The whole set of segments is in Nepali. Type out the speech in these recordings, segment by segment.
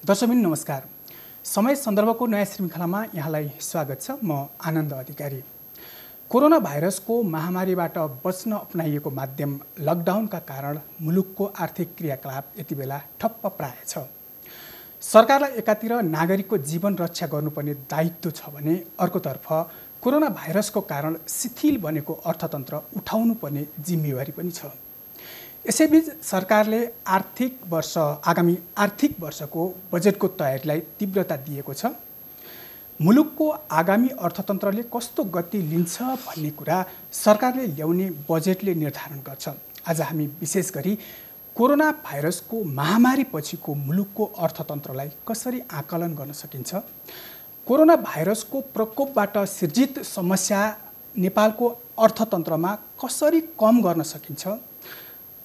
दर्शकबिन नमस्कार। समय सन्दर्भको नयाँ श्रृङ्खलामा यहाँलाई स्वागत छ। म आनन्द अधिकारी। कोरोना भाइरसको महामारीबाट बच्न अपनाइएको माध्यम लकडाउनका कारण मुलुकको आर्थिक क्रियाकलाप यति बेला ठप्प प्राय छ। सरकारलाई एकातिर नागरिकको जीवन रक्षा गर्नुपर्ने दायित्व छ भने अर्कोतर्फ कोरोना भाइरसको कारण शिथिल बनेको अर्थतन्त्र उठाउनुपर्ने जिम्मेवारी पनि छ। यसैबीच सरकारले आगामी आर्थिक वर्षको बजेटको तयारीलाई तीव्रता दिएको छ। मुलुकको आगामी अर्थतन्त्रले कस्तो गति लिन्छ भन्ने कुरा सरकारले ल्याउने बजेटले निर्धारण गर्छ। आज हामी विशेष गरी कोरोना भाइरसको महामारी पछिको मुलुकको अर्थतन्त्रलाई कसरी आकलन गर्न सकिन्छ, कोरोना भाइरसको प्रकोपबाट सिर्जित समस्या नेपालको अर्थतन्त्रमा कसरी कम गर्न सकिन्छ,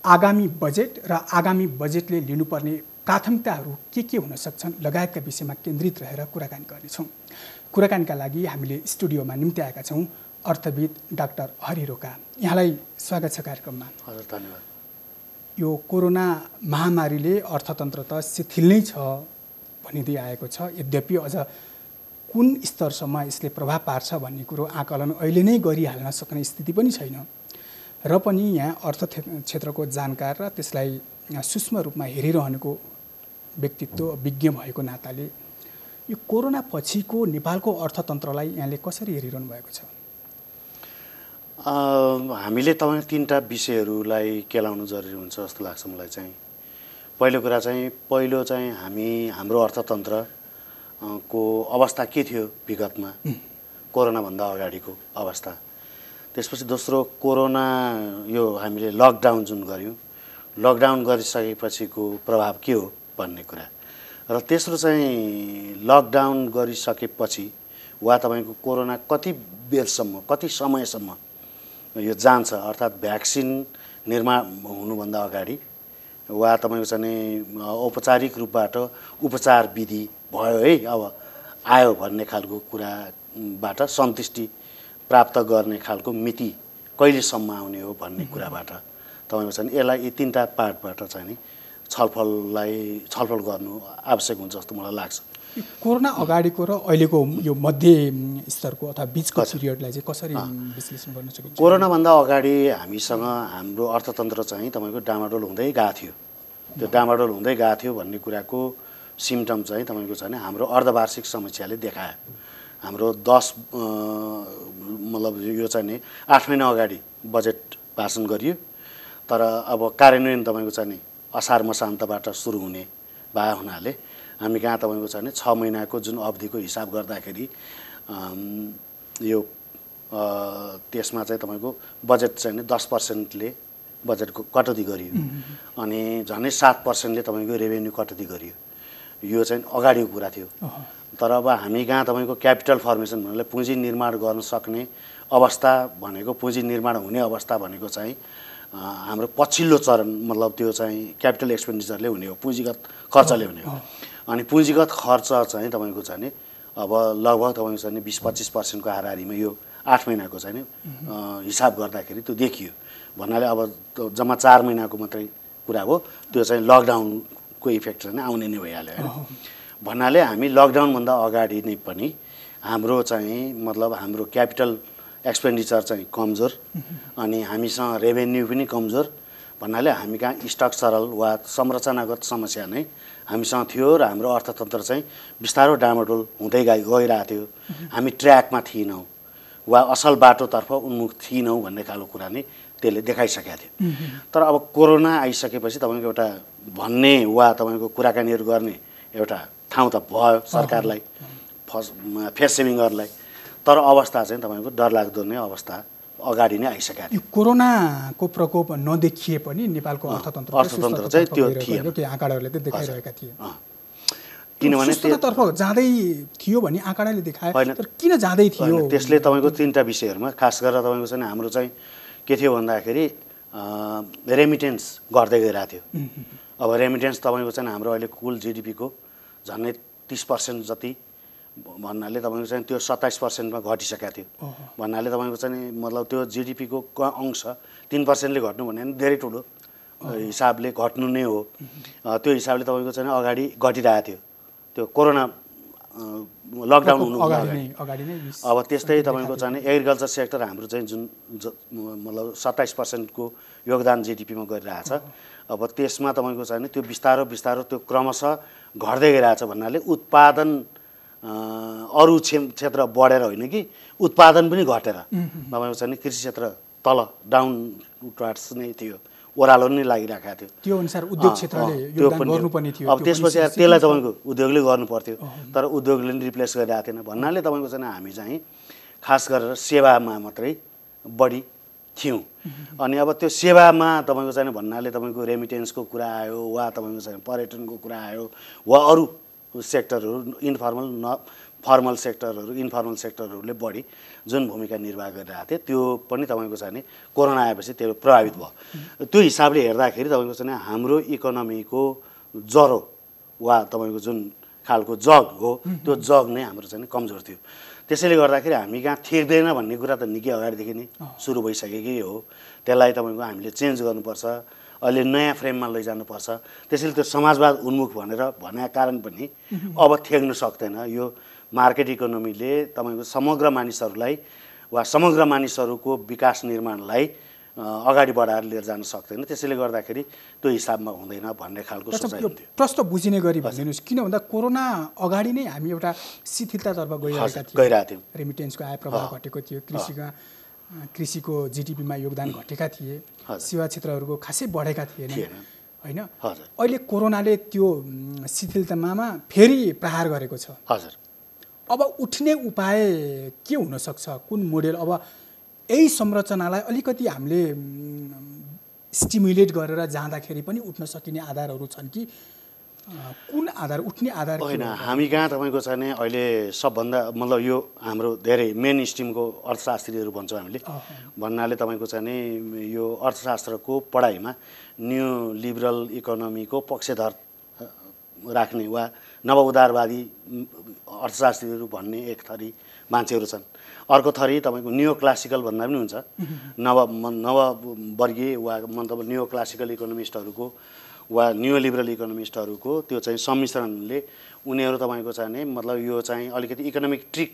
आगामी बजेट र आगामी बजेटले लिनुपर्ने प्राथमिकताहरू के हुन सक्छन् लगायतका विषयमा केन्द्रित रहेर कुराकानी गर्नेछौँ। कुराकानीका लागि हामीले स्टुडियोमा निम्ति आएका छौँ अर्थविद डाक्टर हरि रोका। यहाँलाई स्वागत छ कार्यक्रममा। हजुर, धन्यवाद। यो कोरोना महामारीले अर्थतन्त्र त शिथिल नै छ भनिँदै आएको छ। यद्यपि अझ कुन स्तरसम्म यसले प्रभाव पार्छ भन्ने कुरो आकलन अहिले नै गरिहाल्न सक्ने स्थिति पनि छैन। र पनि यहाँ अर्थ क्षेत्रको जानकार र त्यसलाई सूक्ष्म रूपमा हेरिरहनेको व्यक्तित्व विज्ञ भएको नाताले यो कोरोना पछिको नेपालको अर्थतन्त्रलाई यहाँले कसरी हेरिरहनु भएको छ? हामीले तपाईँ तीनटा विषयहरूलाई केलाउनु जरुरी हुन्छ जस्तो लाग्छ मलाई चाहिँ। पहिलो चाहिँ हाम्रो अर्थतन्त्रको अवस्था के थियो विगतमा, कोरोनाभन्दा अगाडिको अवस्था। त्यसपछि दोस्रो कोरोना यो हामीले लकडाउन जुन गऱ्यौँ, लकडाउन गरिसकेपछिको प्रभाव के हो भन्ने कुरा। र तेस्रो चाहिँ लकडाउन गरिसकेपछि वा तपाईँको कोरोना कति बेरसम्म, कति समयसम्म यो जान्छ, अर्थात् भ्याक्सिन निर्माण हुनुभन्दा अगाडि वा तपाईँको चाहिँ औपचारिक रूपबाट उपचार विधि भयो है, अब आयो भन्ने खालको कुराबाट सन्तुष्टि प्राप्त गर्ने खालको मिति कहिलेसम्म आउने हो भन्ने कुराबाट तपाईँको चाहिँ यसलाई यी तीनटा पार्टबाट चाहिँ नि छलफल गर्नु आवश्यक हुन्छ जस्तो मलाई लाग्छ। कोरोना अगाडिको र अहिलेको यो मध्य स्तरको अथवा बिचको पिरियडलाई चाहिँ कसरी विश्लेषण गर्न सकिन्छ? कोरोनाभन्दा अगाडि हामीसँग हाम्रो अर्थतन्त्र चाहिँ तपाईँको डामाडोल हुँदै गएको थियो। त्यो डामाडोल हुँदै गएको थियो भन्ने कुराको सिम्टम चाहिँ तपाईँको चाहिँ हाम्रो अर्धवार्षिक समीक्षाले देखायो। हाम्रो 10 मतलब यो चाहिँ नि 8 महिना अगाडि बजेट भाषण गरियो, तर अब कार्यान्वयन तपाईँको चाहिँ नि असार मसान्तबाट सुरु हुने भए हुनाले हामी कहाँ तपाईँको चाहिँ 6 महिनाको जुन अवधिको हिसाब गर्दाखेरि यो त्यसमा चाहिँ तपाईँको बजेट चाहिँ 10%ले बजेटको कटौती गरियो अनि झन्डै 7%ले तपाईँको रेभेन्यू कटौती गरियो। यो चाहिँ अगाडिको कुरा थियो। तर अब हामी कहाँ तपाईँको क्यापिटल फर्मेसन भन्नाले पुँजी निर्माण गर्न सक्ने अवस्था भनेको, पुँजी निर्माण हुने अवस्था भनेको चाहिँ हाम्रो पछिल्लो चरण, मतलब त्यो चाहिँ क्यापिटल एक्सपेन्डिचरले हुने हो, पुँजीगत खर्चले हुने हो। अनि पुँजीगत खर्च चाहिँ तपाईँको चाहिँ अब लगभग तपाईँको चाहिँ 20-25% हाराहारीमा यो 8 महिनाको चाहिँ हिसाब गर्दाखेरि त्यो देखियो। भन्नाले अब जम्मा 4 महिनाको मात्रै कुरा हो, त्यो चाहिँ लकडाउनको इफेक्ट चाहिँ आउने नै भइहाल्यो होइन। भन्नाले हामी लकडाउनभन्दा अगाडि नै पनि हाम्रो चाहिँ मतलब हाम्रो क्यापिटल एक्सपेन्डिचर चाहिँ कमजोर अनि हामीसँग रेभेन्यू पनि कमजोर। भन्नाले हामी कहाँ स्ट्रक्चरल वा संरचनागत समस्या नै हामीसँग थियो र हाम्रो अर्थतन्त्र चाहिँ बिस्तारो डामाडोल हुँदै गइरहेको थियो। हामी ट्र्याकमा थिएनौँ वा असल बाटोतर्फ उन्मुख थिएनौँ भन्ने खालको कुरा नै त्यसले देखाइसकेको थियो। तर अब कोरोना आइसकेपछि तपाईँको एउटा भन्ने वा तपाईँको कुराकानीहरू गर्ने एउटा ठाउँ त भयो सरकारलाई, फेस सेभिङ गर्नलाई। तर अवस्था चाहिँ तपाईँको डरलाग्दो नै अवस्था अगाडि नै आइसकेको थियो। कोरोनाको प्रकोप नदेखिए पनि नेपालको अर्थतन्त्र चाहिँ त्यो थिएन, आँकडाहरूले त देखाइरहेका थिए। किनभने सुस्ततातर्फ जाँदै थियो भन्ने आँकडाले देखायो, तर किन जाँदै थियो? त्यसले तपाईँको तीनटा विषयहरूमा खास गरेर तपाईँको चाहिँ हाम्रो चाहिँ के थियो भन्दाखेरि रेमिटेन्स गर्दै गइरहेको थियो। अब रेमिटेन्स तपाईँको चाहिँ हाम्रो अहिले कुल जिडिपीको झन्डै 30% जति भन्नाले तपाईँको चाहिँ त्यो 27%मा घटिसकेको थियो। भन्नाले तपाईँको चाहिँ मतलब त्यो जिडिपीको अंश 3%ले घट्नु भने धेरै ठुलो हिसाबले घट्नु नै हो। त्यो हिसाबले तपाईँको चाहिँ अगाडि घटिरहेको थियो त्यो कोरोना लकडाउन हुनु अगाडि नै अब त्यस्तै तपाईँको चाहिँ एग्रिकल्चर सेक्टर हाम्रो चाहिँ जुन मतलब 27% को योगदान जिडिपीमा गरिरहेछ। अब त्यसमा तपाईँको चाहिँ त्यो बिस्तारो त्यो क्रमशः घट्दै गइरहेछ भन्नाले उत्पादन अरू क्षेत्र बढेर होइन कि उत्पादन पनि घटेर तपाईँको चाहिँ कृषि क्षेत्र तल डाउनवार्ड्स नै थियो, ओह्रालो नै लागिरहेको थियो। त्यो अनुसार उद्योग क्षेत्रले योगदान गर्नुपर्ने थियो। अब त्यसपछि त्यसलाई तपाईँको उद्योगले गर्नु पर्थ्यो, तर उद्योगले नि रिप्लेस गरिरहेको थिएन भन्नाले तपाईँको चाहिँ हामी चाहिँ खास गरेर सेवामा मात्रै बढी थियौँ। अनि अब त्यो सेवामा तपाईँको चाहिँ भन्नाले तपाईँको रेमिटेन्सको कुरा आयो वा तपाईँको चाहिँ पर्यटनको कुरा आयो वा अरू सेक्टरहरू इन्फर्मल फर्मल सेक्टरहरू इन्फर्मल सेक्टरहरूले बढी जुन भूमिका निर्वाह गरिरहेको थियो त्यो पनि तपाईँको चाहिँ कोरोना आएपछि त्यो प्रभावित भयो। त्यो हिसाबले हेर्दाखेरि तपाईँको चाहिँ हाम्रो इकोनोमीको जरो वा तपाईँको जुन खालको जग हो त्यो जग नै हाम्रो चाहिँ कमजोर थियो। त्यसैले गर्दाखेरि हामी कहाँ ठेक्दैन भन्ने कुरा त निकै अगाडिदेखि नै सुरु भइसकेकै हो। त्यसलाई तपाईँको हामीले चेन्ज गर्नुपर्छ, अहिले नयाँ फ्रेममा लैजानुपर्छ। त्यसैले त्यो समाजवाद उन्मुख भनेको कारण पनि अब ठेक्न सक्दैन। यो मार्केट इकोनोमीले तपाईँको समग्र मानिसहरूलाई वा समग्र मानिसहरूको विकास निर्माणलाई अगाडि बढाएर लिएर जान सक्दैन। त्यसैले गर्दाखेरि त्यो हिसाबमा हुँदैन भन्ने खालको सोचाइ थियो। प्रश्न बुझिने गरी भनिदिनुहोस्, किन भन्दा कोरोना अगाडि नै हामी एउटा शिथिलतातर्फ गइरहेका थियौँ। रेमिटेन्सको आय प्रभाव घटेको थियो, कृषिको जिडिपीमा योगदान घटेका थिए, सेवा क्षेत्रहरूको खासै बढेका थिएन होइन। अहिले कोरोनाले त्यो शिथिलतामा फेरि प्रहार गरेको छ। हजुर, अब उठ्ने उपाय के हुनसक्छ? कुन मोडेल? अब यही संरचनालाई अलिकति हामीले स्टिमुलेट गरेर जाँदाखेरि पनि उठ्न सकिने आधारहरू छन् कि कुन आधार उठ्ने आधार होइन? हामी कहाँ तपाईँको चाहिँ अहिले सबभन्दा मतलब यो हाम्रो धेरै मेन स्ट्रिमको अर्थशास्त्रीहरू भन्छौँ हामीले भन्नाले तपाईँको चाहिँ यो अर्थशास्त्रको पढाइमा न्यू लिबरल इकोनोमीको पक्षधर राख्ने वा नवउदारवादी अर्थशास्त्रीहरू भन्ने एक थरी मान्छेहरू छन्। अर्को थरी तपाईँको न्यू क्लासिकल भन्दा पनि हुन्छ, नववर्गीय वा मतलब न्यू क्लासिकल इकोनोमिस्टहरूको वा न्यू लिबरल इकोनोमिस्टहरूको त्यो चाहिँ सम्मिश्रणले उनीहरू तपाईँको चाहिँ मतलब यो चाहिँ अलिकति इकोनोमिक ट्रिक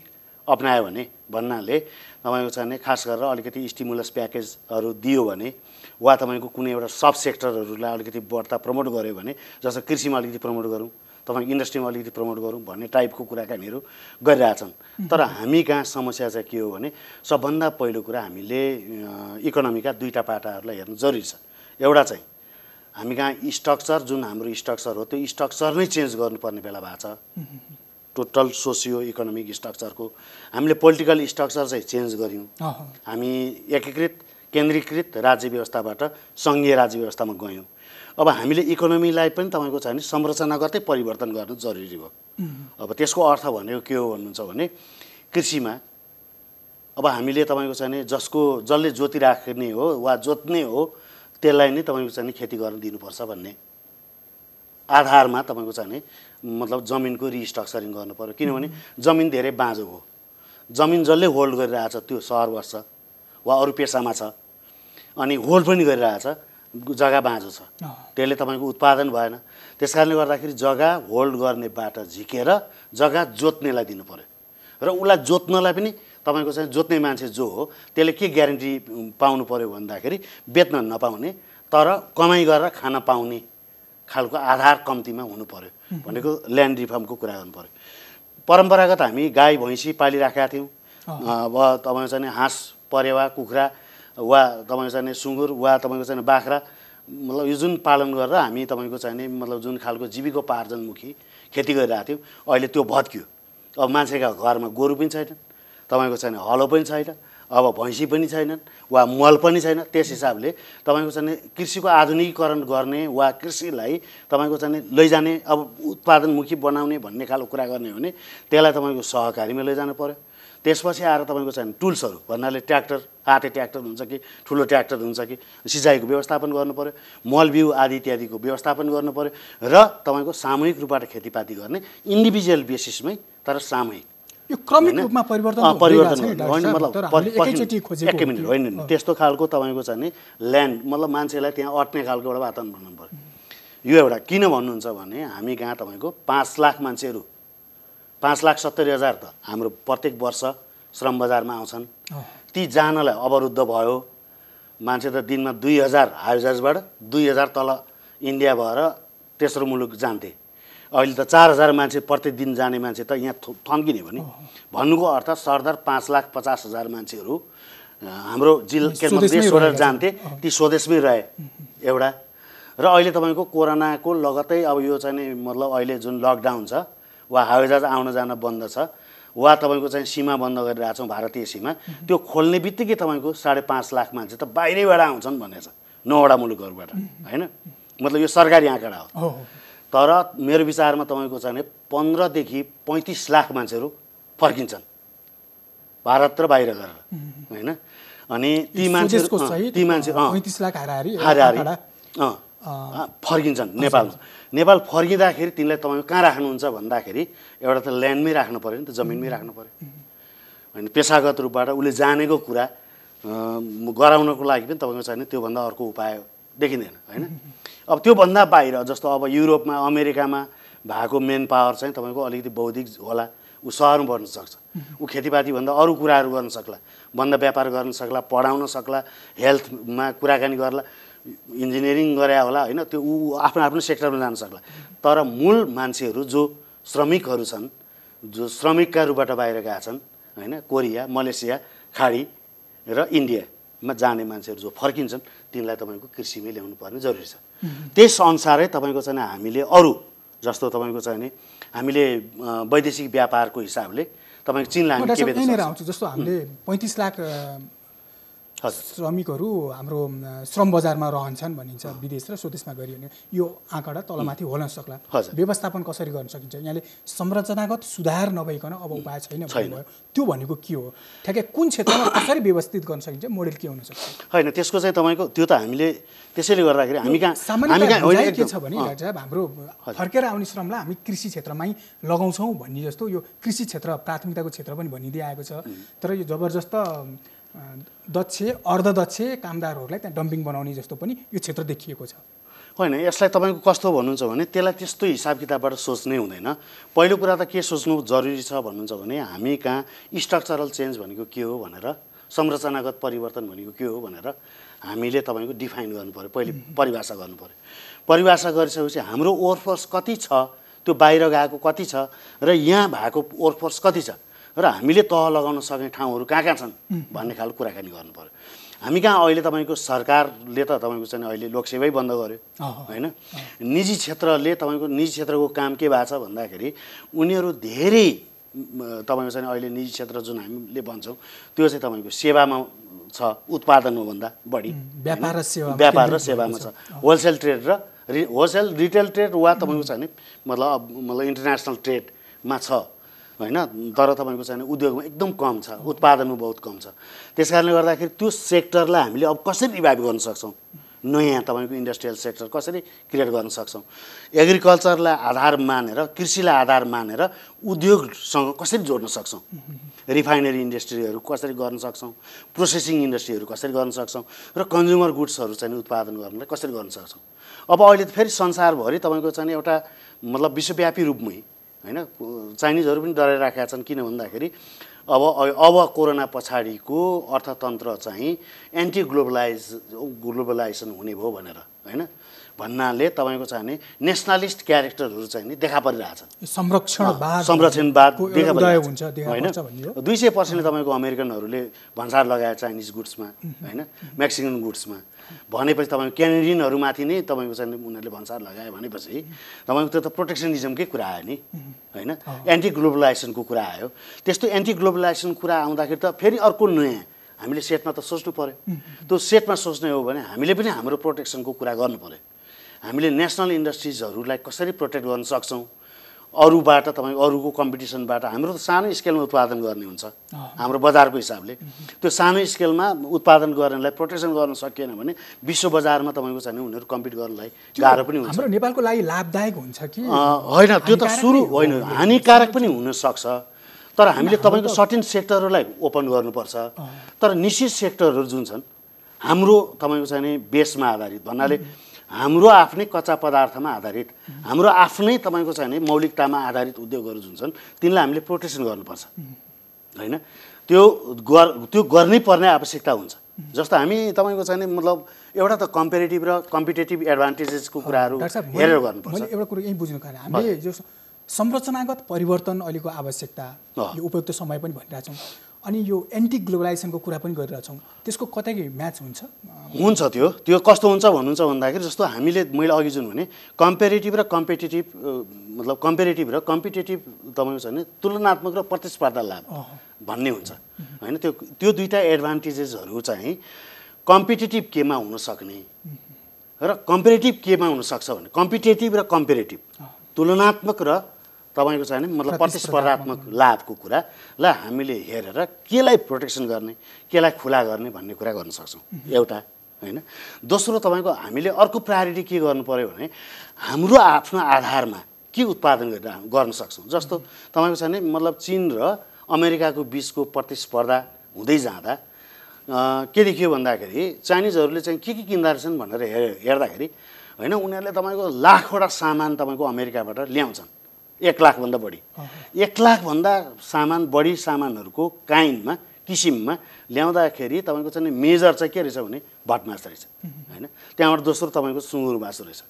अप्नायो भने भन्नाले तपाईँको चाहिँ खास गरेर अलिकति स्टिमुलस प्याकेजहरू दियो भने वा तपाईँको कुनै एउटा सब सेक्टरहरूलाई अलिकति बढ्ता प्रमोट गर्यो भने, जस्तो कृषिमा अलिकति प्रमोट गरौँ, तपाईँको इन्डस्ट्रीमा अलिकति प्रमोट गरौँ भन्ने टाइपको कुराकानीहरू गरिरहेछन्। तर हामी कहाँ समस्या चाहिँ के हो भने सबभन्दा पहिलो कुरा हामीले इकोनोमीका दुईवटा पाटाहरूलाई हेर्नु जरुरी छ। एउटा चाहिँ हामी कहाँ स्ट्रक्चर, जुन हाम्रो स्ट्रक्चर हो त्यो स्ट्रक्चर नै चेन्ज गर्नुपर्ने बेला भएको छ। टोटल सोसियो इकोनोमिक स्ट्रक्चरको हामीले पोलिटिकल स्ट्रक्चर चाहिँ चेन्ज गऱ्यौँ। हामी एकीकृत केन्द्रीकृत राज्य व्यवस्थाबाट सङ्घीय राज्य व्यवस्थामा गयौँ। अब हामीले इकोनोमीलाई पनि तपाईँको चाहिँ संरचनागतै परिवर्तन गर्नु जरुरी हो। अब त्यसको अर्थ भनेको के हो भन्नुहुन्छ भने कृषिमा अब हामीले तपाईँको चाहिँ जसले जोतिराख्ने हो वा जोत्ने हो त्यसलाई नै तपाईँको चाहिँ खेती गर्न दिनुपर्छ भन्ने आधारमा तपाईँको चाहिँ मतलब जमिनको रिस्ट्रक्चरिङ गर्नु पर्यो। किनभने जमिन धेरै बाँझो हो, जमिन जसले होल्ड गरिरहेछ त्यो सहर बस्छ वा अरू पेसामा छ, अनि होल्ड पनि गरिरहेछ, जग्गा बाँझो छ, त्यसले तपाईँको उत्पादन भएन। त्यस कारणले गर्दाखेरि जग्गा होल्ड गर्नेबाट झिकेर जग्गा जोत्नेलाई दिनु पर्यो र उसलाई जोत्नलाई पनि तपाईँको चाहिँ जोत्ने मान्छे जो हो त्यसले के ग्यारेन्टी पाउनु पर्यो भन्दाखेरि बेच्न नपाउने तर कमाइ गरेर खान पाउने खालको आधार कम्तीमा हुनु पर्यो भनेको ल्यान्ड रिफर्मको कुरा गर्नु पर्यो। परम्परागत हामी गाई भैँसी पालिराखेका थियौँ, अब तपाईँको चाहिँ हाँस परेवा कुखुरा वा तपाईँको चाहिँ सुँगुर वा तपाईँको चाहिँ बाख्रा, मतलब यो जुन पालन गरेर हामी तपाईँको चाहिँ मतलब जुन खालको जीविकोपार्जनमुखी खेती गरिरहेको थियौँ, अहिले त्यो भत्कियो। अब मान्छेका घरमा गोरु पनि छैन, तपाईँको चाहिँ हलो पनि छैन, अब भैँसी पनि छैनन् वा मल पनि छैन। त्यस हिसाबले तपाईँको चाहिँ कृषिको आधुनिकीकरण गर्ने वा कृषिलाई तपाईँको चाहिँ लैजाने अब उत्पादनमुखी बनाउने भन्ने खालको कुरा गर्ने हो भने त्यसलाई तपाईँको सहकारीमा लैजानु पर्यो। त्यसपछि आएर तपाईँको चाहिँ टुल्सहरू भन्नाले ट्र्याक्टर, हाते ट्र्याक्टर हुन्छ कि ठुलो ट्र्याक्टर हुन्छ कि सिँचाइको व्यवस्थापन गर्नु पर्यो, मल बिउ आदि इत्यादिको व्यवस्थापन गर्नु पर्यो र तपाईँको सामूहिक रूपबाट खेतीपाती गर्ने इन्डिभिजुअल बेसिसमै तर सामूहिक यो क्रमिक रूपमा परिवर्तन होइन त्यस्तो खालको तपाईँको चाहिँ ल्यान्ड मतलब मान्छेलाई त्यहाँ अट्ने खालको एउटा वातावरण बनाउनु पर्यो। यो एउटा किन भन्नुहुन्छ भने हामी कहाँ तपाईँको 5 लाख मान्छेहरू 5,70,000 त हाम्रो प्रत्येक वर्ष श्रम बजारमा आउँछन्। ती जानलाई अवरुद्ध भयो। मान्छे त दिनमा 2,000 हाइजहाजबाट 2,000 तल इन्डिया भएर तेस्रो मुलुक जान्थे। अहिले त 4,000 मान्छे प्रत्येक दिन जाने मान्छे त यहाँ थन्किने भने भन्नुको अर्थ सरदार 5,50,000 मान्छेहरू हाम्रो जिल्ला देशबाट जान्थे, ती स्वदेशमै रहे एउटा। र अहिले तपाईँको कोरोनाको लगतै अब यो चाहिँ मतलब अहिले जुन लकडाउन छ वा हवाईजहाज आउन जान बन्द छ वा तपाईँको चाहिँ सीमा बन्द गरिरहेछौँ भारतीय सीमा, त्यो खोल्ने बित्तिकै तपाईँको 5.5 लाख मान्छे त बाहिरैबाट आउँछन् भन्ने छ 9वटा मुलुकहरूबाट होइन। मतलब यो सरकारी आँकडा हो। तर मेरो विचारमा तपाईँको चाहिँ 15 देखि 35 लाख मान्छेहरू फर्किन्छन् भारत र बाहिर गरेर होइन। अनि ती मान्छे 35 लाख हाराहारी फर्किन्छन् नेपालमा। नेपाल फर्किँदाखेरि तिनलाई तपाईँको कहाँ राख्नुहुन्छ भन्दाखेरि एउटा त ल्यान्डमै राख्नु पऱ्यो नि त, जमिनमै राख्नु पऱ्यो होइन। पेसागत रूपबाट उसले जानेको कुरा गराउनको लागि पनि तपाईँको छैन त्योभन्दा अर्को उपाय देखिँदैन होइन। अब त्योभन्दा बाहिर जस्तो अब युरोपमा अमेरिकामा भएको मेन पावर चाहिँ तपाईँको अलिकति बौद्धिक होला, ऊ सहरमा बढ्न सक्छ, ऊ खेतीपातीभन्दा अरू कुराहरू गर्न सक्ला, बन्द व्यापार गर्न सक्ला, पढाउन सक्ला, हेल्थमा कुराकानी गर्ला, इन्जिनियरिङ गरे होला होइन। त्यो ऊ आफ्नो आफ्नो सेक्टरमा जान सक्ला। तर मूल मान्छेहरू जो श्रमिकहरू छन्, जो श्रमिकका रूपबाट बाहिर गएका छन् होइन, कोरिया, मलेसिया, खाडी र इन्डियामा जाने मान्छेहरू जो फर्किन्छन् तिनलाई तपाईँको कृषिमै ल्याउनु पर्ने जरुरी छ। त्यस अनुसारै तपाईँको चाहिँ हामीले अरू जस्तो तपाईँको चाहिँ हामीले वैदेशिक व्यापारको हिसाबले तपाईँको चीनलाई हामी के बेच्न सक्छौँ। जस्तो हामीले 35 लाख श्रमिकहरू हाम्रो श्रम बजारमा रहन्छन् भनिन्छ विदेश र स्वदेशमा गरियो भने यो आँकडा तलमाथि होला सक्ला। व्यवस्थापन कसरी गर्न सकिन्छ? यहाँले संरचनागत सुधार नभइकन अब उपाय छैन भन्नुभयो, त्यो भनेको के हो? ठ्याक्कै कुन क्षेत्रमा कसरी व्यवस्थित गर्न सकिन्छ? मोडेल के हुन सक्छ? होइन त्यसको चाहिँ तपाईँको त्यो त हामीले त्यसैले गर्दाखेरि हामी कहाँ के छ भने डाक्टर साहब हाम्रो फर्केर आउने श्रमलाई हामी कृषि क्षेत्रमै लगाउँछौँ भन्ने जस्तो यो कृषि क्षेत्र प्राथमिकताको क्षेत्र पनि भनिदिए आएको छ। तर यो जबरजस्त दक्ष अर्धदक्ष कामदारहरूलाई त्यहाँ डम्पिङ बनाउने जस्तो पनि यो क्षेत्र देखिएको छ। होइन यसलाई तपाईँको कस्तो भन्नुहुन्छ भने त्यसलाई त्यस्तो हिसाब किताबबाट सोच्नै हुँदैन। पहिलो कुरा त के सोच्नु जरुरी छ भन्नुहुन्छ भने हामी कहाँ स्ट्रक्चरल चेन्ज भनेको के हो भनेर, संरचनागत परिवर्तन भनेको के हो भनेर हामीले तपाईँको डिफाइन गर्नु पऱ्यो, पहिले परिभाषा गर्नु पऱ्यो। परिभाषा गरिसकेपछि हाम्रो वर्कफोर्स कति छ, त्यो बाहिर गएको कति छ र यहाँ भएको वर्कफोर्स कति छ र हामीले तह लगाउन सक्ने ठाउँहरू कहाँ कहाँ छन् भन्ने खालको कुराकानी गर्नु पऱ्यो। हामी कहाँ अहिले तपाईँको सरकारले त तपाईँको चाहिँ अहिले लोकसेवै बन्द गर्यो होइन। निजी क्षेत्रले तपाईँको निजी क्षेत्रको काम के भएको छ भन्दाखेरि उनीहरू धेरै तपाईँको चाहिँ अहिले निजी क्षेत्र जुन हामीले भन्छौँ त्यो चाहिँ तपाईँको सेवामा छ, उत्पादनमा भन्दा बढी व्यापार र सेवामा छ। होलसेल ट्रेड र होलसेल रिटेल ट्रेड वा तपाईँको चाहिँ मतलब इन्टरनेसनल ट्रेडमा छ होइन। तर तपाईँको चाहिँ उद्योगमा एकदम कम छ, उत्पादनमा बहुत कम छ। त्यस कारणले गर्दाखेरि त्यो सेक्टरलाई हामीले अब कसरी रिभाइभ गर्न सक्छौँ, नयाँ तपाईँको इन्डस्ट्रियल सेक्टर कसरी क्रिएट गर्न सक्छौँ, एग्रिकल्चरलाई आधार मानेर कृषिलाई आधार मानेर उद्योगसँग कसरी जोड्न सक्छौँ, रिफाइनरी इन्डस्ट्रीहरू कसरी गर्न सक्छौँ, प्रोसेसिङ इन्डस्ट्रीहरू कसरी गर्न सक्छौँ र कन्ज्युमर गुड्सहरू चाहिँ उत्पादन गर्नलाई कसरी गर्न सक्छौँ। अब अहिले त फेरि संसारभरि तपाईँको चाहिँ एउटा मतलब विश्वव्यापी रूपमै होइन चाइनिजहरू पनि डराइराखेका छन्। किन भन्दाखेरि अब कोरोना पछाडिको अर्थतन्त्र चाहिँ एन्टी ग्लोबलाइजेसन हुने भयो भनेर होइन भन्नाले तपाईँको चाहिँ नेसनलिस्ट क्यारेक्टरहरू चाहिँ नि देखा परिरहेछ। संरक्षणवाद देखा परिरहेछ होइन। 200% तपाईँको अमेरिकनहरूले भन्सार लगाए चाइनिज गुड्समा होइन, मेक्सिकन गुड्समा भनेपछि तपाईँको क्यानेडियनहरूमाथि नै तपाईँको चाहिँ उनीहरूले भन्सार लगाए भनेपछि तपाईँको त्यो त प्रोटेक्सनिजमकै कुरा आयो नि होइन, एन्टी ग्लोबलाइजेसनको कुरा आयो। त्यस्तो एन्टी ग्लोबलाइजेसन कुरा आउँदाखेरि त फेरि अर्को नयाँ हामीले सेटमा त सोच्नु पऱ्यो। त्यो सेटमा सोच्ने हो भने हामीले पनि हाम्रो प्रोटेक्सनको कुरा गर्नु पऱ्यो। हामीले नेसनल इन्डस्ट्रिजहरूलाई कसरी प्रोटेक्ट गर्न सक्छौँ, अरूबाट तपाईँको अरूको कम्पिटिसनबाट। हाम्रो त सानो स्केलमा उत्पादन गर्ने हुन्छ हाम्रो बजारको हिसाबले, त्यो सानो स्केलमा उत्पादन गर्नेलाई प्रोटेक्सन गर्न सकिएन भने विश्व बजारमा तपाईँको चाहिँ उनीहरू कम्पिट गर्नलाई गाह्रो पनि हुन्छ। हाम्रो नेपालको लागि लाभदायक हुन्छ कि होइन, त्यो त सुरु होइन, हानिकारक पनि हुनसक्छ। तर हामीले तपाईँको सर्टेन सेक्टरहरूलाई ओपन गर्नुपर्छ। तर निश्चित सेक्टरहरू जुन छन् हाम्रो तपाईँको चाहिँ बेसमा आधारित भन्नाले हाम्रो आफ्नै कच्चा पदार्थमा आधारित हाम्रो आफ्नै तपाईँको चाहिँ नि मौलिकतामा आधारित उद्योगहरू जुन छन् तिनलाई हामीले प्रोटेक्सन गर्नुपर्छ होइन त्यो गर्नै पर्ने आवश्यकता हुन्छ जस्तो हामी तपाईँको चाहिँ नि मतलब एउटा त कम्पेरिटिभ र कम्पिटेटिभ एडभान्टेजेसको कुराहरू हेरेर गर्नुपर्छ। मैले एउटा कुरो यही बुझ्नु कारण हामीले जो संरचनागत परिवर्तन अहिलेको आवश्यकता यो उपयुक्त समय पनि भनिरहेछौँ अनि यो एन्टी ग्लोबलाइजेसनको कुरा पनि गरिरहेछौँ त्यसको कतै म्याच हुन्छ त्यो कस्तो हुन्छ भन्नुहुन्छ भन्दाखेरि जस्तो हामीले मैले अघि जुन भने कम्पेरिटिभ र कम्पिटेटिभ मतलब कम्पेरिटिभ र कम्पिटेटिभ तपाईँको छ भने तुलनात्मक र प्रतिस्पर्धा लाभ भन्ने हुन्छ होइन त्यो दुईटा एडभान्टेजेसहरू चाहिँ कम्पिटेटिभ केमा हुन सक्ने र कम्पेरिटिभ केमा हुनसक्छ भने कम्पिटेटिभ र कम्पेरिटिभ तुलनात्मक र तपाईँको चाहिँ मतलब प्रतिस्पर्धात्मक लाभको कुरालाई हामीले हेरेर केलाई प्रोटेक्सन गर्ने केलाई खुला गर्ने भन्ने कुरा गर्न सक्छौँ एउटा होइन। दोस्रो तपाईँको हामीले अर्को प्रायोरिटी के गर्नु पर्यो भने हाम्रो आफ्नो आधारमा के उत्पादन गर्न सक्छौँ। जस्तो तपाईँको चाहिँ मतलब चीन र अमेरिकाको बिचको प्रतिस्पर्धा हुँदै जाँदा के देखियो भन्दाखेरि चाइनिजहरूले चाहिँ के किन्दा रहेछन् भनेर हेर्दाखेरि होइन उनीहरूले तपाईँको लाखवटा सामान तपाईँको अमेरिकाबाट ल्याउँछन् 1 लाखभन्दा बढी 1 लाखभन्दा बढी सामानहरूको काइन्डमा किसिममा ल्याउँदाखेरि तपाईँको चाहिँ मेजर चाहिँ के रहेछ भने भटमास रहेछ होइन। त्यहाँबाट दोस्रो तपाईँको सुँगुर मासु रहेछ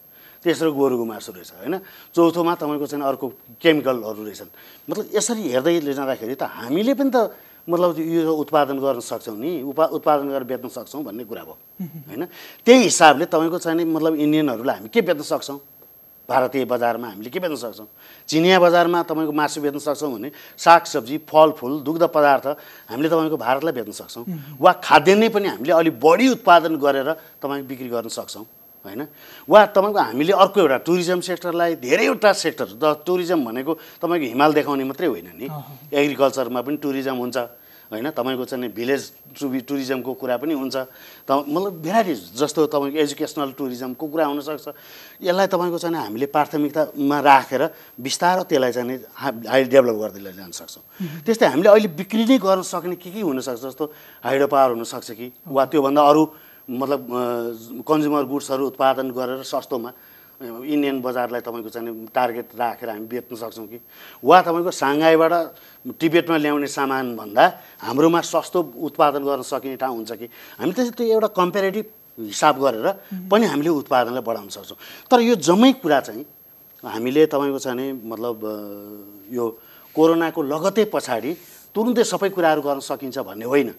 तेस्रो गोरुको मासु रहेछ होइन चौथोमा तपाईँको चाहिँ अर्को केमिकलहरू रहेछन्। मतलब यसरी हेर्दै जाँदाखेरि त हामीले पनि त मतलब यो उत्पादन गर्न सक्छौँ नि उत्पादन गरेर बेच्न सक्छौँ भन्ने कुरा भयो होइन। त्यही हिसाबले तपाईँको चाहिँ मतलब इन्डियनहरूलाई हामी के बेच्न सक्छौँ भारतीय बजारमा हामीले के बेच्न सक्छौँ चिनिया बजारमा तपाईँको मासु बेच्न सक्छौँ भने सागसब्जी फलफुल दुग्ध पदार्थ हामीले तपाईँको भारतलाई बेच्न सक्छौँ वा खाद्यान्नै पनि हामीले अलिक बढी उत्पादन गरेर तपाईँको बिक्री गर्न सक्छौँ होइन। वा तपाईँको हामीले अर्को एउटा टुरिज्म सेक्टरलाई धेरैवटा सेक्टर टुरिज्म भनेको तपाईँको हिमाल देखाउने मात्रै होइन नि एग्रिकल्चरमा पनि टुरिज्म हुन्छ होइन तपाईँको चाहिँ भिलेज टुरिज्मको कुरा पनि हुन्छ मतलब भेराइटिज जस्तो तपाईँको एजुकेसनल टुरिज्मको कुरा हुनसक्छ। यसलाई तपाईँको चाहिँ हामीले प्राथमिकतामा राखेर बिस्तारो त्यसलाई चाहिँ अहिले डेभलप गर्दै जान सक्छौँ। त्यस्तै हामीले अहिले बिक्री नै गर्न सक्ने के हुनसक्छ जस्तो हाइड्रो पावर हुनसक्छ कि वा त्योभन्दा अरू मतलब कन्ज्युमर गुड्सहरू उत्पादन गरेर सस्तोमा इन्डियन बजारलाई तपाईँको चाहिँ टार्गेट राखेर हामी बेच्न सक्छौँ कि वा तपाईँको साङ्घाईबाट टिबेटमा ल्याउने सामानभन्दा हाम्रोमा सस्तो उत्पादन गर्न सकिने ठाउँ हुन्छ कि हामी त्यो एउटा कम्पेरिटिभ हिसाब गरेर पनि हामीले उत्पादनलाई बढाउन सक्छौँ। तर यो जम्मै कुरा चाहिँ हामीले तपाईँको चाहिँ मतलब यो कोरोनाको लगत्तै पछाडि तुरुन्तै सबै कुराहरू गर्न सकिन्छ भन्ने होइन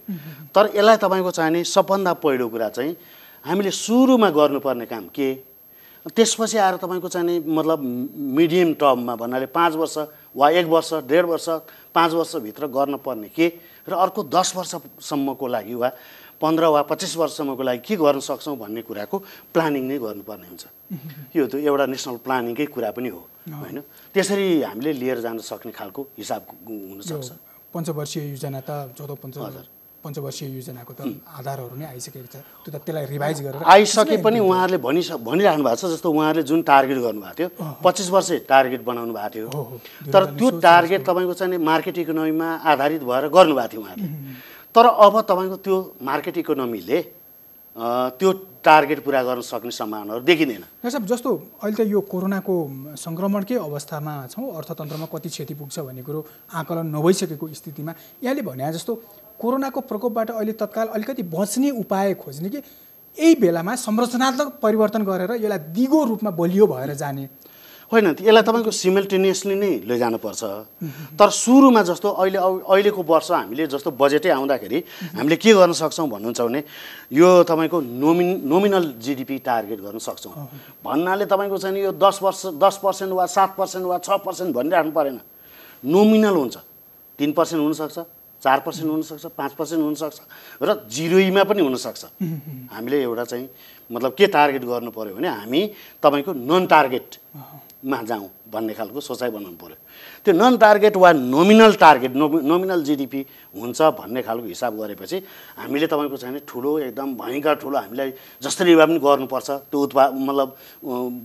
तर यसलाई तपाईँको चाहिने सबभन्दा पहिलो कुरा चाहिँ हामीले सुरुमा गर्नुपर्ने काम के त्यसपछि आएर तपाईँको चाहिँ मतलब मिडियम टर्ममा भन्नाले 5 वर्ष वा 1 वर्ष 1.5 वर्ष 5 वर्षभित्र गर्नुपर्ने के र अर्को 10 वर्षसम्मको लागि वा 15 वा 25 वर्षसम्मको लागि के गर्न सक्छौँ भन्ने कुराको प्लानिङ नै गर्नुपर्ने हुन्छ। यो त एउटा नेसनल प्लानिङकै कुरा पनि हो होइन। त्यसरी हामीले लिएर जान सक्ने खालको हिसाब हुनसक्छ। पञ्चवर्षीय योजना त 14 पञ्चवर्षीय योजनाको त आधारहरू नै आइसकेको छ त्यो त त्यसलाई रिभाइज गरेर आइसके पनि उहाँहरूले भनिराख्नु भएको छ जस्तो उहाँहरूले जुन टार्गेट गर्नुभएको थियो 25 वर्ष टार्गेट बनाउनु भएको थियो तर त्यो टार्गेट तपाईँको चाहिँ मार्केट इकोनोमीमा आधारित भएर गर्नुभएको थियो उहाँहरूले। तर अब तपाईँको त्यो मार्केट इकोनोमीले त्यो टार्गेट पुरा गर्न सक्ने सम्भावनाहरू देखिँदैन। जस्तो अहिले त यो कोरोनाको सङ्क्रमणकै अवस्थामा छौँ अर्थतन्त्रमा कति क्षति पुग्छ भन्ने कुरो आकलन नभइसकेको स्थितिमा यहाँले भने जस्तो कोरोनाको प्रकोपबाट अहिले तत्काल अलिकति बच्ने उपाय खोज्ने कि यही बेलामा संरचनात्मक परिवर्तन गरेर यसलाई दिगो रूपमा बलियो भएर जाने होइन यसलाई तपाईँको सिमल्टेनियसली नै लैजानुपर्छ। तर सुरुमा जस्तो अहिलेको वर्ष हामीले जस्तो बजेटै आउँदाखेरि हामीले के गर्न सक्छौँ भन्नुहुन्छ भने यो तपाईँको नोमिनल जिडिपी टार्गेट गर्न सक्छौँ भन्नाले तपाईँको चाहिँ यो 10% वा 7% वा 6% भनिराख्नु परेन नोमिनल हुन्छ 3% हुनसक्छ 4% हुनसक्छ 5% हुनसक्छ र जिरोमा पनि हुनसक्छ। हामीले एउटा चाहिँ मतलब के टार्गेट गर्नु पर्यो भने हामी तपाईँको नन टार्गेटमा जाउँ भन्ने खालको सोचाइ बनाउनु पर्यो। त्यो नन टार्गेट वा नोमिनल टार्गेट नोमिनल जिडिपी हुन्छ भन्ने खालको हिसाब गरेपछि हामीले तपाईँको चाहिँ ठुलो एकदम भयङ्कर ठुलो हामीलाई जसरी भए पनि गर्नुपर्छ त्यो मतलब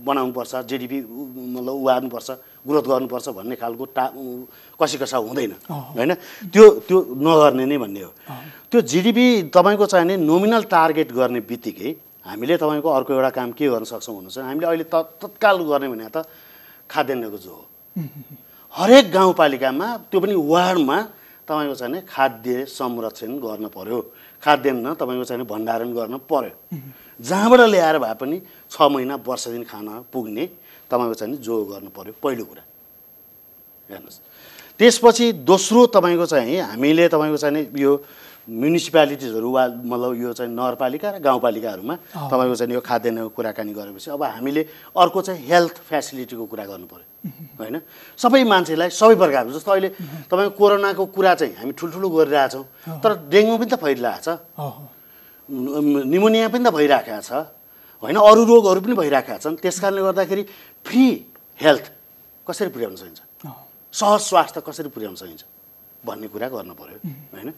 बनाउनुपर्छ जिडिपी मतलब उहार्नुपर्छ ग्रोथ गर्नुपर्छ भन्ने खालको कसा हुँदैन होइन त्यो नगर्ने नै भन्ने हो। त्यो जिडिपी तपाईँको चाहिँ नोमिनल टार्गेट गर्ने बित्तिकै हामीले तपाईँको अर्को एउटा काम के गर्न सक्छौँ भन्नु छ हामीले अहिले तत्काल गर्ने भने त खाद्यान्नको जो हो हरेक गाउँपालिकामा त्यो पनि वार्डमा तपाईँको चाहिँ नि खाद्य संरक्षण गर्न पर्यो खाद्यान्न तपाईँको चाहिँ भण्डारण गर्न पर्यो जहाँबाट ल्याएर भए पनि 6 महिना वर्ष दिन खान पुग्ने तपाईँको चाहिँ जो गर्नु पर्यो पहिलो कुरा हेर्नुहोस् त्यसपछि दोस्रो तपाईँको चाहिँ हामीले तपाईँको चाहिँ यो म्युनिसिपालिटिजहरू वा मतलब यो चाहिँ नगरपालिका र गाउँपालिकाहरूमा तपाईँको चाहिँ यो खाद्यान्नको कुराकानी गरेपछि अब हामीले अर्को चाहिँ हेल्थ फेसिलिटीको कुरा गर्नु पर्यो होइन सबै मान्छेलाई सबै प्रकारको जस्तो अहिले तपाईँको कोरोनाको कुरा चाहिँ हामी ठुल्ठुलो गरिरहेछौँ तर डेङ्गु पनि त फैलिरहेको छ निमोनिया पनि त भइरहेको छ होइन अरू रोगहरू पनि भइरहेका छन् त्यस कारणले गर्दाखेरि फ्री हेल्थ कसरी पुर्याउन सकिन्छ सहज स्वास्थ्य कसरी पुर्याउन सकिन्छ भन्ने कुरा गर्न पर्यो होइन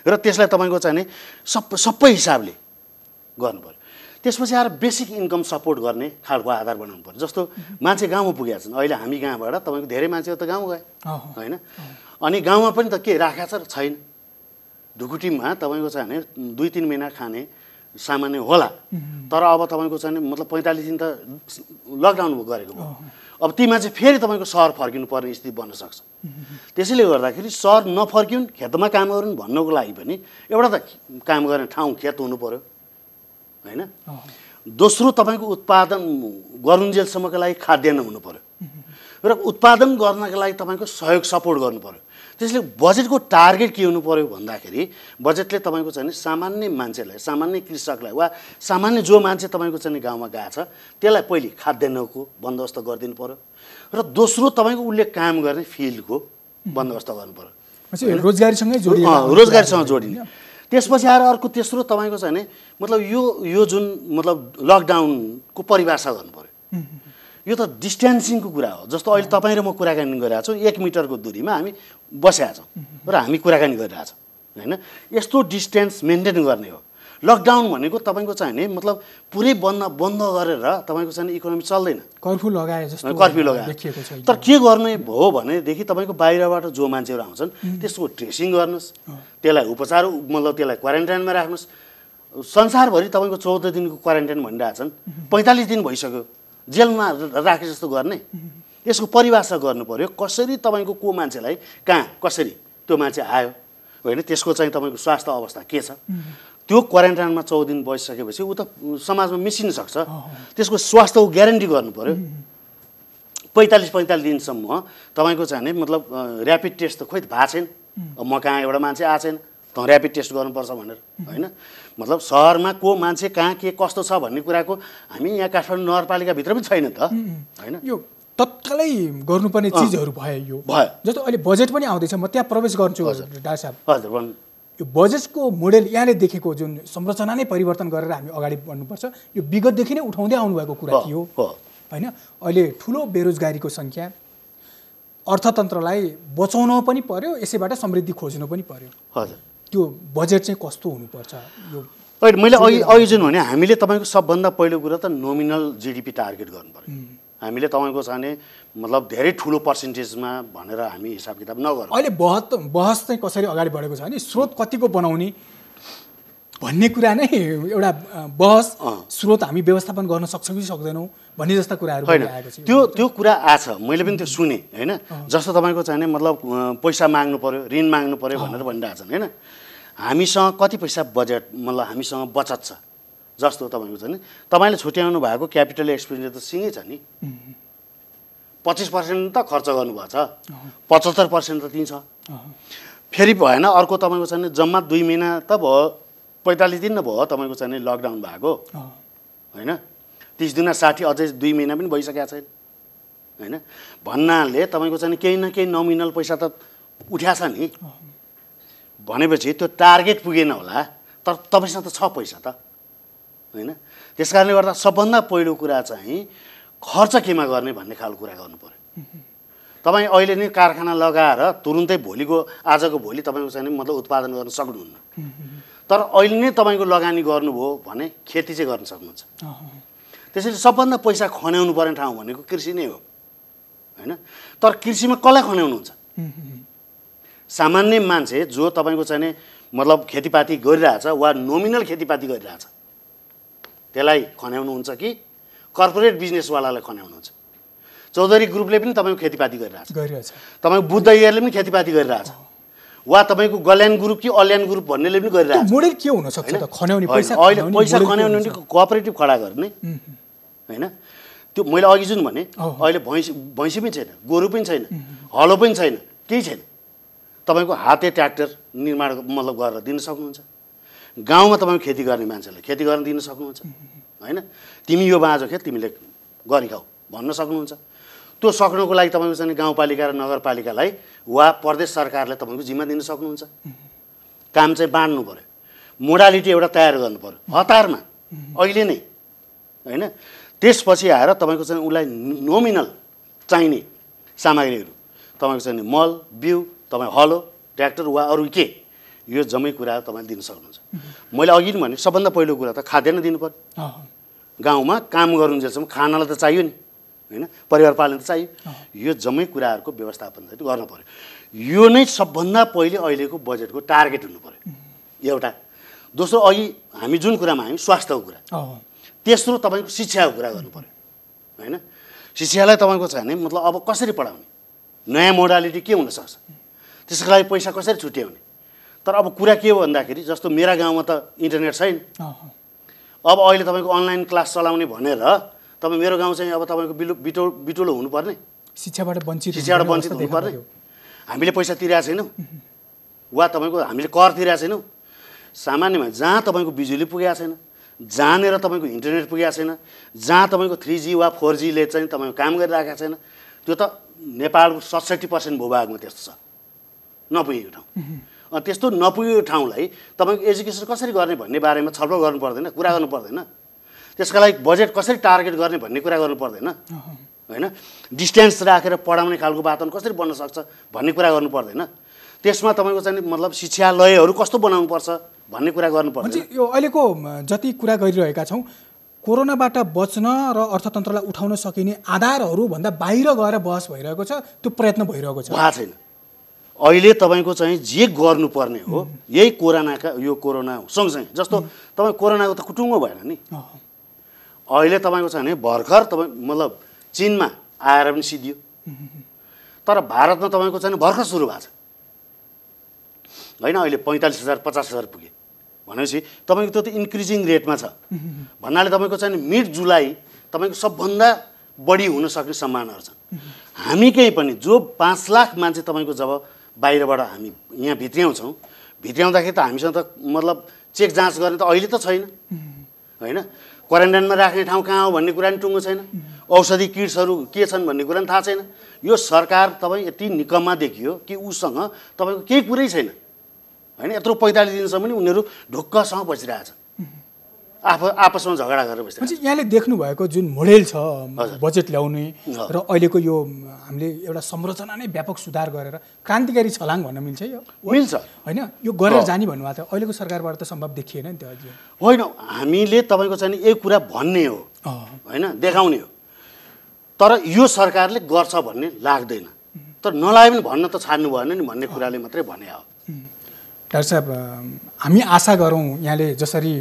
र त्यसलाई तपाईँको चाहिँ नि सबै हिसाबले गर्नु पर्यो त्यसपछि आएर बेसिक इन्कम सपोर्ट गर्ने खालको आधार बनाउनु पर्यो जस्तो मान्छे गाउँमा पुगेका छन् अहिले हामी गाउँबाट तपाईँको धेरै मान्छेहरू त गाउँ गए होइन अनि गाउँमा पनि त के राखेको छ छैन ढुकुटीमा तपाईँको चाहिँ नि 2-3 महिना खाने सामान्य होला तर अब तपाईँको चाहिँ मतलब 45 दिन त लकडाउन गरेको भयो अब ती मान्छे फेरि तपाईँको सहर फर्किनु पर्ने स्थिति बन्न सक्छ त्यसैले गर्दाखेरि सहर नफर्किउन् खेतमा काम गरून् भन्नको लागि पनि एउटा त काम गर्ने ठाउँ खेत हुनु पर्यो होइन दोस्रो तपाईँको उत्पादन गरुन्जेलसम्मको लागि खाद्यान्न हुनु पर्यो र उत्पादन गर्नका लागि तपाईँको सहयोग सपोर्ट गर्नु पर्यो त्यसले बजेटको टार्गेट के हुनु पर्यो भन्दाखेरि बजेटले तपाईँको चाहिँ सामान्य मान्छेलाई सामान्य कृषकलाई वा सामान्य जो मान्छे तपाईँको चाहिँ गाउँमा गएको छ त्यसलाई पहिले खाद्यान्नको बन्दोबस्त गरिदिनु पर्यो र दोस्रो तपाईँको उसले काम गर्ने फिल्डको बन्दोबस्त गर्नु पर्यो रोजगारीसँग जोडिने त्यसपछि आएर अर्को तेस्रो तपाईँको चाहिँ मतलब यो जुन मतलब लकडाउनको परिभाषा गर्नु पर्यो यो त डिस्टेन्सिङको कुरा हो जस्तो अहिले तपाईँ र म कुराकानी गरिरहेको छौँ 1 मिटरको दूरीमा हामी बसेका छौँ र हामी कुराकानी गरिरहेछौँ होइन यस्तो डिस्टेन्स मेन्टेन गर्ने हो लकडाउन भनेको तपाईँको चाहिँ मतलब पुरै बन्द गरेर तपाईँको चाहिँ इकोनोमी चल्दैन कर्फ्यू लगाए जस्तो कर्फ्यू लगाए तर के गर्ने भयो भनेदेखि तपाईँको बाहिरबाट जो मान्छेहरू आउँछन् त्यसको ट्रेसिङ गर्नुहोस् त्यसलाई उपचार मतलब त्यसलाई क्वारेन्टाइनमा राख्नुहोस् संसारभरि तपाईँको 14 दिनको क्वारेन्टाइन भनिरहेछन् 45 दिन भइसक्यो जेलमा राखे जस्तो गर्ने यसको परिभाषा गर्नु पर्यो कसरी तपाईँको को मान्छेलाई कहाँ कसरी त्यो मान्छे आयो होइन त्यसको चाहिँ तपाईँको स्वास्थ्य अवस्था के छ त्यो क्वारेन्टाइनमा 14 दिन बसिसकेपछि ऊ त समाजमा मिसिन सक्छ त्यसको स्वास्थ्यको ग्यारेन्टी गर्नु पर्यो 45 दिनसम्म तपाईँको चाहिँ मतलब ऱ्यापिड टेस्ट त खोइ भएको छैन म कहाँ एउटा मान्छे आएको छैन त ऱ्यापिड टेस्ट गर्नुपर्छ भनेर होइन मतलब सहरमा को मान्छे कहाँ के कस्तो छ भन्ने कुराको हामी यहाँ काठमाडौँ नगरपालिकाभित्र पनि छैन त होइन यो तत्कालै गर्नुपर्ने चिजहरू भयो यो भयो जस्तो अहिले बजेट पनि आउँदैछ म त्यहाँ प्रवेश गर्छु डाक्टर साहब हजुर यो बजेटको मोडेल यहाँले देखेको जुन संरचना नै परिवर्तन गरेर हामी अगाडि बढ्नुपर्छ यो विगतदेखि नै उठाउँदै आउनुभएको कुरा थियो होइन अहिले ठुलो बेरोजगारीको सङ्ख्या अर्थतन्त्रलाई बचाउन पनि पर्यो यसैबाट समृद्धि खोज्नु पनि पर्यो हजुर त्यो बजेट चाहिँ कस्तो हुनुपर्छ यो अहिले मैले अघि जुन भने हामीले तपाईँको सबभन्दा पहिलो कुरा त नोमिनल जिडिपी टार्गेट गर्नु पर्यो हामीले तपाईँको चाहिँ मतलब धेरै ठुलो पर्सेन्टेजमा भनेर हामी हिसाब किताब नगरौँ अहिले बहस चाहिँ कसरी अगाडि बढेको छ भने स्रोत कतिको बनाउने भन्ने कुरा नै एउटा बहस स्रोत हामी व्यवस्थापन गर्न सक्छौँ कि सक्दैनौँ भन्ने जस्ता कुराहरू आएको छ त्यो कुरा आछ मैले पनि त्यो सुने होइन जस्तो तपाईँको चाहिँ मतलब पैसा माग्नु पर्यो ऋण माग्नु पर्यो भनेर भनिरहेको छन् होइन हामीसँग कति पैसा बजेट मतलब हामीसँग बचत छ जस्तो तपाईँको छ नि तपाईँले छुट्याउनु भएको क्यापिटल एक्सपेन्डिचर त सँगै छ नि 25% त खर्च गर्नुभएको छ 75% त त्यही छ फेरि भएन अर्को तपाईँको छ नि जम्मा 2 महिना त भयो 45 दिन न भयो तपाईँको चाहिँ लकडाउन भएको होइन 30 दिन 60 अझै 2 महिना पनि भइसकेको छैन होइन भन्नाले तपाईँको चाहिँ केही न केही नोमिनल पैसा त उठ्याछ नि भनेपछि त्यो टार्गेट पुगेन होला तर तपाईँसँग त छ पैसा त होइन त्यस कारणले गर्दा सबभन्दा पहिलो कुरा चाहिँ खर्च केमा गर्ने भन्ने खालको कुरा गर्नु पर्यो तपाईँ अहिले नै कारखाना लगाएर तुरुन्तै आजको भोलि तपाईँको चाहिँ मतलब उत्पादन गर्न सक्नुहुन्न तर अहिले नै तपाईँको लगानी गर्नुभयो भने खेती चाहिँ गर्न सक्नुहुन्छ त्यसैले सबभन्दा पैसा खन्याउनु पर्ने ठाउँ भनेको कृषि नै हो होइन तर कृषिमा कसलाई खन्याउनुहुन्छ सामान्य मान्छे जो तपाईँको चाहिँ मतलब खेतीपाती गरिरहेछ वा नोमिनल खेतीपाती गरिरहेछ त्यसलाई खन्याउनुहुन्छ कि कर्पोरेट बिजनेसवालालाई खन्याउनुहुन्छ? चौधरी ग्रुपले पनि तपाईँको खेतीपाती गरिरहेछ, तपाईँको बुद्ध एयरले पनि खेतीपाती गरिरहेछ, वा तपाईँको गल्यान ग्रुप कि अल्यान ग्रुप भन्नेले पनि गरिरहेछ। मोडेल के हुन सक्छ त? खन्याउने पैसा अहिले पैसा खन्याउने कोअपरेटिभ खडा गर्ने होइन। त्यो मैले अघि जुन भने अहिले भैँसी पनि छैन, गोरु पनि छैन, हलो पनि छैन, केही छैन। तपाईँको हाते ट्र्याक्टर निर्माण मतलब गरेर दिन सक्नुहुन्छ। गाउँमा तपाईँको खेती गर्ने मान्छेलाई खेती गर्न दिन सक्नुहुन्छ होइन। तिमी यो बाँझो खेत तिमीले गरिखाऊ भन्न सक्नुहुन्छ। त्यो सक्नुको लागि तपाईँको चाहिँ गाउँपालिका र नगरपालिकालाई वा प्रदेश सरकारले तपाईँको जिम्मा दिन सक्नुहुन्छ। काम चाहिँ बाँड्नु पऱ्यो, मोडालिटी एउटा तयार गर्नु पऱ्यो हतारमा अहिले नै होइन। त्यसपछि आएर तपाईँको चाहिँ उसलाई नोमिनल चाहिने सामग्रीहरू तपाईँको चाहिँ मल, बिउ, तपाईँ हलो, ट्र्याक्टर वा अरू के, यो जम्मै कुराहरू तपाईँले दिन सक्नुहुन्छ। मैले अघि नि भने सबभन्दा पहिलो कुरा त खाद्यान्न दिनु पर्यो। गाउँमा काम गर्नुन्जेलसम्म खानालाई त चाहियो नि होइन, परिवार पाल्न त चाहियो। यो जम्मै कुराहरूको व्यवस्थापन चाहिँ गर्नु पर्यो। यो नै सबभन्दा पहिले अहिलेको बजेटको टार्गेट हुनु पर्यो एउटा। दोस्रो, अघि हामी जुन कुरामा हामी स्वास्थ्यको कुरा, तेस्रो तपाईँको शिक्षाको कुरा गर्नु पर्यो होइन। शिक्षालाई तपाईँको छ भने मतलब अब कसरी पढाउने, नयाँ मोडालिटी के हुनसक्छ, त्यसको लागि पैसा कसरी छुट्याउने। तर अब कुरा के हो भन्दाखेरि जस्तो मेरा गाउँमा त इन्टरनेट छैन। अब अहिले तपाईँको अनलाइन क्लास चलाउने भनेर तपाईँ मेरो गाउँ चाहिँ अब तपाईँको बिटोलो हुनुपर्ने, शिक्षाबाट वञ्चित हुनुपर्ने। हामीले पैसा तिरेका छैनौँ वा तपाईँको हामीले कर तिरेका छैनौँ। सामान्यमा जहाँ तपाईँको बिजुली पुगेको छैन, जहाँनिर तपाईँको इन्टरनेट पुगेको छैन, जहाँ तपाईँको 3G वा 4Gले चाहिँ तपाईँको काम गरिरहेको छैन, त्यो त नेपालको 67% भूभागमा त्यस्तो छ, नपुगेको ठाउँ। अनि त्यस्तो नपुगेको ठाउँलाई तपाईँको एजुकेसन कसरी गर्ने भन्ने बारेमा छलफल गर्नु पर्दैन, कुरा गर्नु पर्दैन। त्यसका लागि बजेट कसरी टार्गेट गर्ने भन्ने कुरा गर्नु पर्दैन होइन। डिस्टेन्स राखेर पढाउने खालको वातावरण कसरी बन्न सक्छ भन्ने कुरा गर्नु पर्दैन। त्यसमा तपाईँको चाहिँ मतलब शिक्षालयहरू कस्तो बनाउनुपर्छ भन्ने कुरा गर्नु पर्दैन। यो अहिलेको जति कुरा गरिरहेका छौँ, कोरोनाबाट बच्न र अर्थतन्त्रलाई उठाउन सकिने आधारहरूभन्दा बाहिर गएर बहस भइरहेको छ, त्यो प्रयत्न भइरहेको छ। भएको छैन। अहिले तपाईँको चाहिँ जे गर्नुपर्ने हो यही यो कोरोना सँगसँगै, जस्तो तपाईँ कोरोनाको त कुटुङ्गो भएन नि। अहिले तपाईँको छ भने भर्खर तपाईँ मतलब चिनमा आएर पनि सिद्धियो, तर भारतमा तपाईँको चाहिँ भर्खर सुरु भएको छ होइन। अहिले 45,000 50,000 पुगे भनेपछि तपाईँको त्यो त इन्क्रिजिङ रेटमा छ भन्नाले तपाईँको चाहिँ मिड जुलाई तपाईँको सबभन्दा बढी हुन सक्ने सम्भावनाहरू छन्। हामी कहीँ पनि जो 5 लाख मान्छे तपाईँको जब बाहिरबाट हामी यहाँ भित्र्याउँछौँ, भित्र्याउँदाखेरि त हामीसँग त मतलब चेक जाँच गर्ने त अहिले त छैन होइन। क्वारेन्टाइनमा राख्ने ठाउँ कहाँ हो भन्ने कुरा पनि टुङ्गो छैन, औषधि किट्सहरू के छन् भन्ने कुरा पनि थाहा छैन। यो सरकार तपाईँ यति निकम्मा देखियो कि उसँग तपाईँको केही कुरै छैन होइन। यत्रो 45 दिनसम्म नि उनीहरू ढुक्कसँग बसिरहेछ, आपसमा झगडा गरेर बसिरहेछ। यहाँले देख्नुभएको जुन मोडेल छ बजेट ल्याउने र अहिलेको यो हामीले एउटा संरचना नै व्यापक सुधार गरेर क्रान्तिकारी छलाङ भन्न मिल्छ यो? मिल्छ होइन। यो गरेर जाने भन्नुभएको थियो, अहिलेको सरकारबाट त सम्भव देखिएन नि त्यो अझै। होइन, हामीले तपाईँको चाहिँ यही कुरा भन्ने हो होइन, देखाउने हो। तर यो सरकारले गर्छ भन्ने लाग्दैन, तर नलागे पनि भन्न त छाड्नु भएन नि भन्ने कुराले मात्रै भने हो। डाक्टर साहब, हामी आशा गरौँ यहाँले जसरी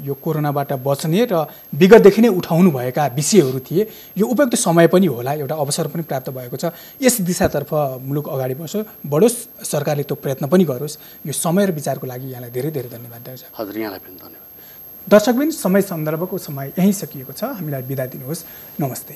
यो कोरोनाबाट बच्ने र विगतदेखि नै उठाउनु भएका विषयहरू थिए, यो उपयुक्त समय पनि होला, एउटा अवसर पनि प्राप्त भएको छ। यस दिशातर्फ मुलुक अगाडि बढोस्, सरकारले त्यो प्रयत्न पनि गरोस्। यो समय र विचारको लागि यहाँलाई धेरै धेरै धन्यवाद डाक्टर साहब। हजुर, यहाँलाई पनि धन्यवाद। दर्शकबिन, समय सन्दर्भको समय यहीँ सकिएको छ, हामीलाई बिदा दिनुहोस्। नमस्ते।